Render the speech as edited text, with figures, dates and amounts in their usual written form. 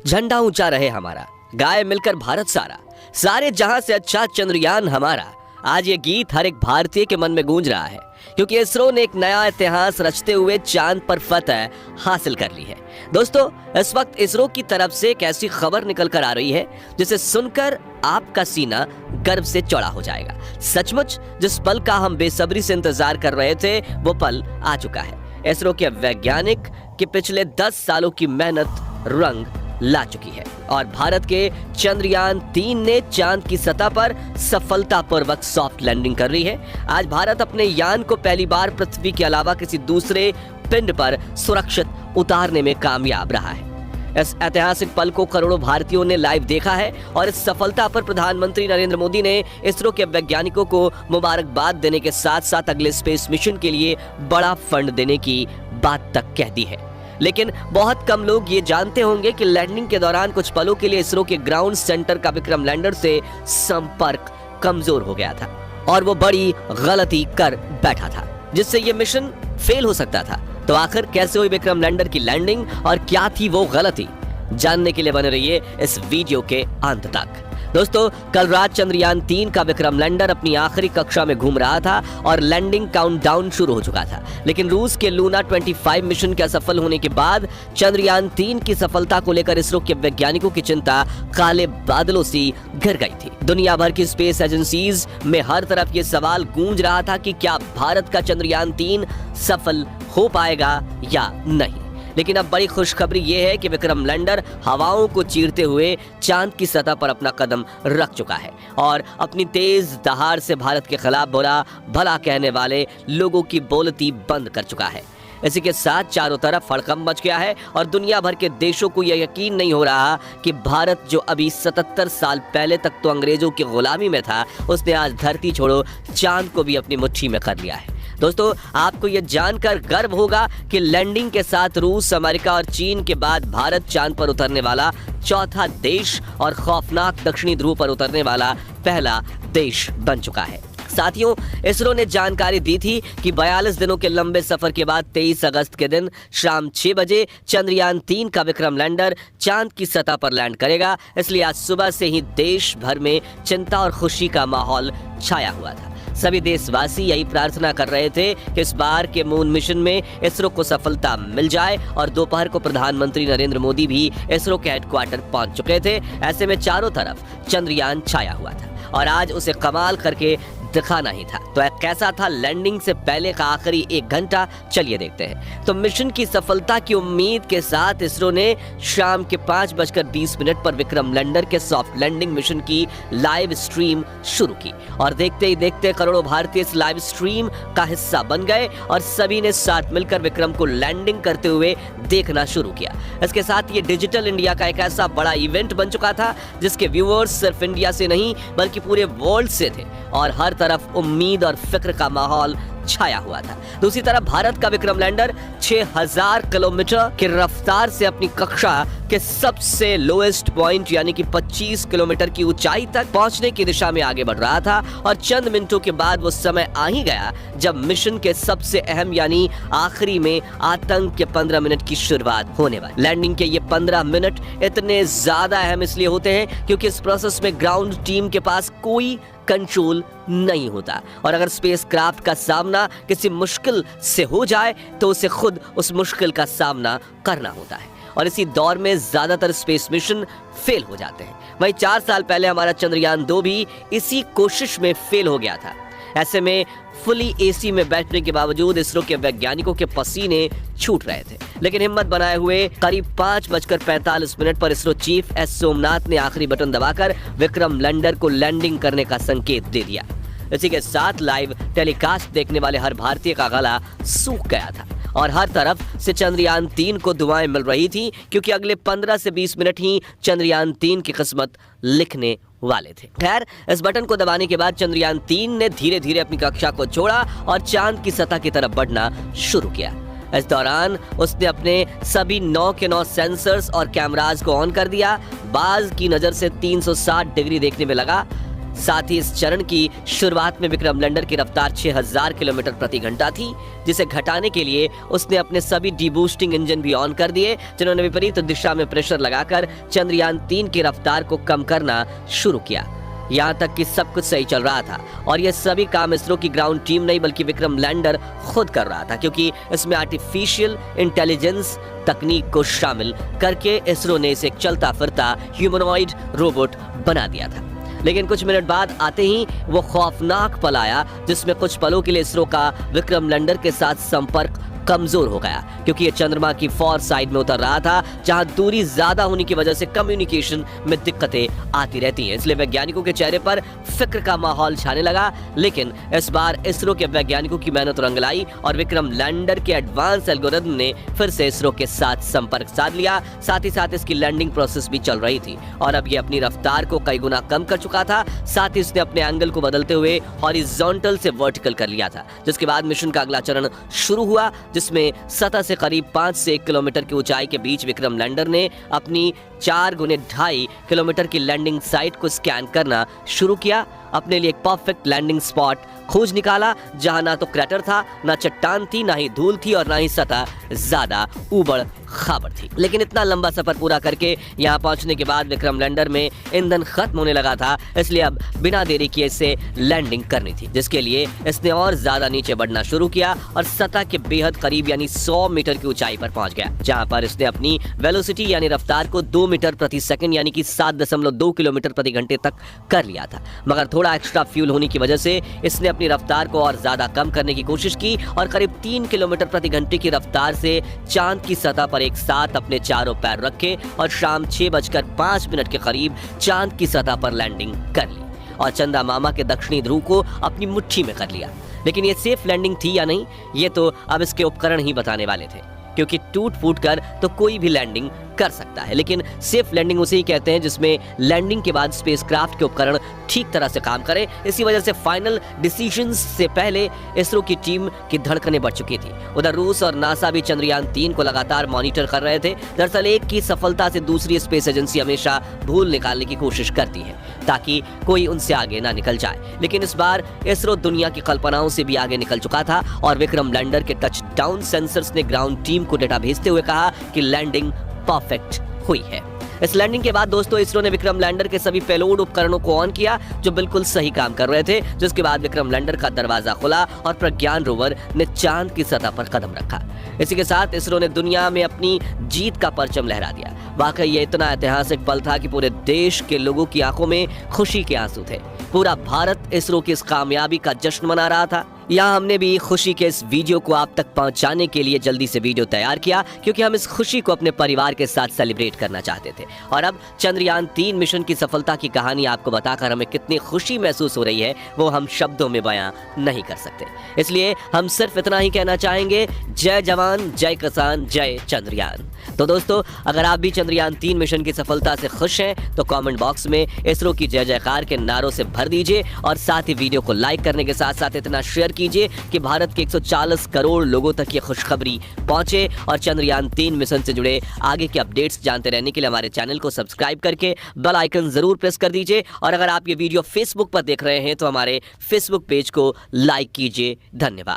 झंडा ऊंचा रहे हमारा, गाए मिलकर भारत सारा, सारे जहां से अच्छा चंद्रयान हमारा। आज ये गीत हर एक भारतीय के मन में गूंज रहा है, क्योंकि इसरो ने एक नया इतिहास रचते हुए चांद पर फतह हासिल कर ली है। दोस्तों, इस वक्त इसरो की तरफ से एक ऐसी खबर निकल कर आ रही है जिसे सुनकर आपका सीना गर्व से चौड़ा हो जाएगा। सचमुच जिस पल का हम बेसब्री से इंतजार कर रहे थे, वो पल आ चुका है। इसरो के वैज्ञानिक के पिछले 10 सालों की मेहनत रंग ला चुकी है और भारत के चंद्रयान 3 ने चांद की सतह पर सफलतापूर्वक सॉफ्ट लैंडिंग कर ली है। आज भारत अपने यान को पहली बार पृथ्वी के अलावा किसी दूसरे पिंड पर सुरक्षित उतारने में कामयाब रहा है। इस ऐतिहासिक पल को करोड़ों भारतीयों ने लाइव देखा है और इस सफलता पर प्रधानमंत्री नरेंद्र मोदी ने इसरो के वैज्ञानिकों को मुबारकबाद देने के साथ साथ अगले स्पेस मिशन के लिए बड़ा फंड देने की बात तक कह दी है। लेकिन बहुत कम लोग ये जानते होंगे कि लैंडिंग के दौरान कुछ पलों के लिए इसरो के ग्राउंड सेंटर का विक्रम लैंडर से संपर्क कमजोर हो गया था और वो बड़ी गलती कर बैठा था, जिससे ये मिशन फेल हो सकता था। तो आखिर कैसे हुई विक्रम लैंडर की लैंडिंग और क्या थी वो गलती, जानने के लिए बने रहिए इस वीडियो के अंत तक। दोस्तों, कल रात चंद्रयान 3 का विक्रम लैंडर अपनी आखिरी कक्षा में घूम रहा था और लैंडिंग काउंटडाउन शुरू हो चुका था। लेकिन रूस के लूना 25 मिशन के असफल होने के बाद चंद्रयान 3 की सफलता को लेकर इसरो के वैज्ञानिकों की चिंता काले बादलों सी घिर गई थी। दुनिया भर की स्पेस एजेंसीज में हर तरफ ये सवाल गूंज रहा था कि क्या भारत का चंद्रयान 3 सफल हो पाएगा या नहीं। लेकिन अब बड़ी खुशखबरी ये है कि विक्रम लैंडर हवाओं को चीरते हुए चांद की सतह पर अपना कदम रख चुका है और अपनी तेज दहाड़ से भारत के खिलाफ बुरा भला कहने वाले लोगों की बोलती बंद कर चुका है। इसी के साथ चारों तरफ हड़कंप मच गया है और दुनिया भर के देशों को यह यकीन नहीं हो रहा कि भारत, जो अभी 77 साल पहले तक तो अंग्रेजों की गुलामी में था, उसने आज धरती छोड़ो चांद को भी अपनी मुट्ठी में कर लिया है। दोस्तों, आपको यह जानकर गर्व होगा कि लैंडिंग के साथ रूस, अमेरिका और चीन के बाद भारत चांद पर उतरने वाला चौथा देश और खौफनाक दक्षिणी ध्रुव पर उतरने वाला पहला देश बन चुका है। साथियों, इसरो ने जानकारी दी थी कि 42 दिनों के लंबे सफर के बाद 23 अगस्त के दिन शाम 6 बजे चंद्रयान 3 का विक्रम लैंडर चांद की सतह पर लैंड करेगा। इसलिए आज सुबह से ही देश भर में चिंता और खुशी का माहौल छाया हुआ था। सभी देशवासी यही प्रार्थना कर रहे थे कि इस बार के मून मिशन में इसरो को सफलता मिल जाए और दोपहर को प्रधानमंत्री नरेंद्र मोदी भी इसरो के हेडक्वार्टर पहुंच चुके थे। ऐसे में चारों तरफ चंद्रयान छाया हुआ था और आज उसे कमाल करके दिखाना ही था। तो कैसा था लैंडिंग से पहले का आखिरी 1 घंटा, चलिए देखते हैं। तो मिशन की सफलता की उम्मीद के साथ इसरो ने शाम के 5:20 पर विक्रम लैंडर के सॉफ्ट लैंडिंग मिशन की लाइव स्ट्रीम शुरू की और देखते ही देखते करोड़ों भारतीय इस लाइव स्ट्रीम का हिस्सा बन गए और सभी ने साथ मिलकर विक्रम को लैंडिंग करते हुए देखना शुरू किया। इसके साथ ये डिजिटल इंडिया का एक ऐसा बड़ा इवेंट बन चुका था जिसके व्यूअर्स सिर्फ इंडिया से नहीं बल्कि पूरे वर्ल्ड से थे और हर तरफ उम्मीद और फिक्र का माहौल छाया हुआ था। दूसरी तरफ भारत का विक्रम लैंडर 6000 किलोमीटर की रफ्तार से अपनी कक्षा के सबसे लोएस्ट पॉइंट यानी कि 25 किलोमीटर की ऊंचाई तक पहुंचने की दिशा में आगे बढ़ रहा था और चंद मिनटों के बाद वो समय आ ही गया जब मिशन के सबसे अहम यानी आखिरी में आतंक के 15 मिनट की शुरुआत होने वाली। लैंडिंग के ये 15 मिनट इतने ज्यादा अहम इसलिए होते हैं क्योंकि इस प्रोसेस में ग्राउंड टीम के पास कोई कंट्रोल नहीं होता और अगर स्पेसक्राफ्ट का सामना किसी मुश्किल से हो जाए तो उसे खुद उस मुश्किल का सामना करना होता है और इसी दौर में ज्यादातर स्पेस मिशन फेल हो जाते हैं। वहीं 4 साल पहले हमारा चंद्रयान 2 भी इसी कोशिश में फेल हो गया था। ऐसे में फुली एसी में बैठने के बावजूद इसरो के वैज्ञानिकों के पसीने छूट रहे थे, लेकिन हिम्मत बनाए हुए करीब 5:45 पर इसरो चीफ एस सोमनाथ ने आखिरी बटन दबाकर विक्रम लैंडर को लैंडिंग करने का संकेत दे दिया। इसी के साथ लाइव टेलीकास्ट देखने वाले हर भारतीय का गला सूख गया था और हर तरफ से चंद्रयान 3 को दुआएं मिल रही थी क्योंकि अगले 15 से 20 मिनट ही चंद्रयान 3 की किस्मत लिखने वाले थे। खैर, इस बटन को दबाने के बाद चंद्रयान 3 ने धीरे धीरे अपनी कक्षा को छोड़ा और चांद की सतह की तरफ बढ़ना शुरू किया। इस दौरान उसने अपने सभी 9 के 9 सेंसर्स और कैमराज को ऑन कर दिया। बाज की नजर से 360 डिग्री देखने में लगा। साथ ही इस चरण की शुरुआत में विक्रम लैंडर की रफ्तार 6000 किलोमीटर प्रति घंटा थी, जिसे घटाने के लिए उसने अपने सभी डीबूस्टिंग इंजन भी ऑन कर दिए, जिन्होंने विपरीत दिशा में प्रेशर लगाकर चंद्रयान 3 की रफ्तार को कम करना शुरू किया। यहाँ तक कि सब कुछ सही चल रहा था और यह सभी काम इसरो की ग्राउंड टीम नहीं बल्कि विक्रम लैंडर खुद कर रहा था, क्योंकि इसमें आर्टिफिशियल इंटेलिजेंस तकनीक को शामिल करके इसरो ने इसे एक चलता फिरता ह्यूमनॉइड रोबोट बना दिया था। लेकिन कुछ मिनट बाद आते ही वो खौफनाक पल आया, जिसमें कुछ पलों के लिए इसरो का विक्रम लैंडर के साथ संपर्क कमजोर हो गया, क्योंकि ये चंद्रमा की फॉर साइड में उतर रहा था, जहां दूरी ज्यादा होने की वजह से कम्युनिकेशन में दिक्कतें आती रहती हैं। इसलिए वैज्ञानिकों के चेहरे पर फिक्र का माहौल छाने लगा। लेकिन इस बार इसरो के वैज्ञानिकों की मेहनत रंग लाई और विक्रम लैंडर के एडवांस एल्गोरिथम ने फिर से इसरो के साथ संपर्क साध लिया। साथ ही साथ इसकी लैंडिंग प्रोसेस भी चल रही थी और अब ये अपनी रफ्तार को कई गुना कम कर चुका था। साथ ही इसने अपने एंगल को बदलते हुए हॉरिजॉन्टल से वर्टिकल कर लिया था, जिसके बाद मिशन का अगला चरण शुरू हुआ, जिसमें सतह से करीब 5 से 1 किलोमीटर की ऊंचाई के बीच विक्रम लैंडर ने अपनी 4 गुने 2.5 किलोमीटर की लैंडिंग साइट को स्कैन करना शुरू किया। अपने लिए एक परफेक्ट लैंडिंग स्पॉट खोज निकाला, जहां ना तो क्रैटर था, ना चट्टान थी, ना ही धूल थी और ना ही सतह ज्यादा ऊबड़ खाबड़ थी। लेकिन इतना लंबा सफर पूरा करके यहां पहुंचने के बाद विक्रम लैंडर में ईंधन खत्म होने लगा था, इसलिए अब बिना देरी किए इसे लैंडिंग करनी थी, जिसके लिए इसने और ज्यादा नीचे बढ़ना शुरू किया और सतह के बेहद करीब यानी 100 मीटर की ऊंचाई पर पहुंच गया, जहां पर इसने अपनी वेलोसिटी यानी रफ्तार को 2 मीटर प्रति सेकंड यानी कि 7.2 किलोमीटर प्रति घंटे तक कर लिया था। मगर थोड़ा एक्स्ट्रा फ्यूल होने की वजह से इसने अपनी रफ्तार को और ज्यादा कम करने की कोशिश की और करीब 3 किलोमीटर प्रति घंटे की रफ्तार से चांद की सतह पर एक साथ अपने चारों पैर रखे और शाम 6:05 के करीब चांद की सतह पर लैंडिंग कर ली और चंदा मामा के दक्षिणी ध्रुव को अपनी मुट्ठी में कर लिया। लेकिन ये सेफ लैंडिंग थी या नहीं, ये तो अब इसके उपकरण ही बताने वाले थे, क्योंकि टूट फूट कर तो कोई भी लैंडिंग कर सकता है, लेकिन सेफ लैंडिंग उसे ही कहते हैं जिसमें लैंडिंग के बाद स्पेसक्राफ्ट के उपकरण ठीक तरह से काम करें। इसी वजह से फाइनल डिसीजंस से पहले इसरो की टीम की धड़कनें बढ़ चुकी थी। उधर रूस और नासा भी चंद्रयान 3 को लगातार मॉनिटर कर रहे थे। दरअसल एक की सफलता से दूसरी स्पेस एजेंसी हमेशा भूल निकालने की कोशिश करती है ताकि कोई उनसे आगे ना निकल जाए, लेकिन इस बार इसरो दुनिया की कल्पनाओं से भी आगे निकल चुका था और विक्रम लैंडर के टच डाउन सेंसर्स ने ग्राउंड टीम को डेटा भेजते हुए कहा कि लैंडिंग परफेक्ट हुई है। इस लैंडिंग के बाद दोस्तों इसरो ने विक्रम लैंडर के सभी पेलोड उपकरणों को ऑन किया जो बिल्कुल सही काम कर रहे थे, जिसके बाद विक्रम लैंडर का दरवाजा खुला और प्रज्ञान रोवर ने चांद की सतह पर कदम रखा। इसी के साथ इसरो ने दुनिया में अपनी जीत का परचम लहरा दिया। वाकई ये इतना ऐतिहासिक पल था कि पूरे देश के लोगों की आंखों में खुशी के आंसू थे। पूरा भारत इसरो की इस कामयाबी का जश्न मना रहा था। यहाँ हमने भी खुशी के इस वीडियो को आप तक पहुँचाने के लिए जल्दी से वीडियो तैयार किया, क्योंकि हम इस खुशी को अपने परिवार के साथ सेलिब्रेट करना चाहते थे। और अब चंद्रयान 3 मिशन की सफलता की कहानी आपको बताकर हमें कितनी खुशी महसूस हो रही है वो हम शब्दों में बयां नहीं कर सकते। इसलिए हम सिर्फ इतना ही कहना चाहेंगे, जय जवान, जय किसान, जय चंद्रयान। तो दोस्तों, अगर आप भी चंद्रयान 3 मिशन की सफलता से खुश हैं तो कमेंट बॉक्स में इसरो की जय जयकार के नारों से भर दीजिए और साथ ही वीडियो को लाइक करने के साथ साथ इतना शेयर कीजिए कि भारत के 140 करोड़ लोगों तक ये खुशखबरी पहुंचे। और चंद्रयान 3 मिशन से जुड़े आगे के अपडेट्स जानते रहने के लिए हमारे चैनल को सब्सक्राइब करके बेल आइकन जरूर प्रेस कर दीजिए। और अगर आप ये वीडियो फेसबुक पर देख रहे हैं तो हमारे फेसबुक पेज को लाइक कीजिए। धन्यवाद।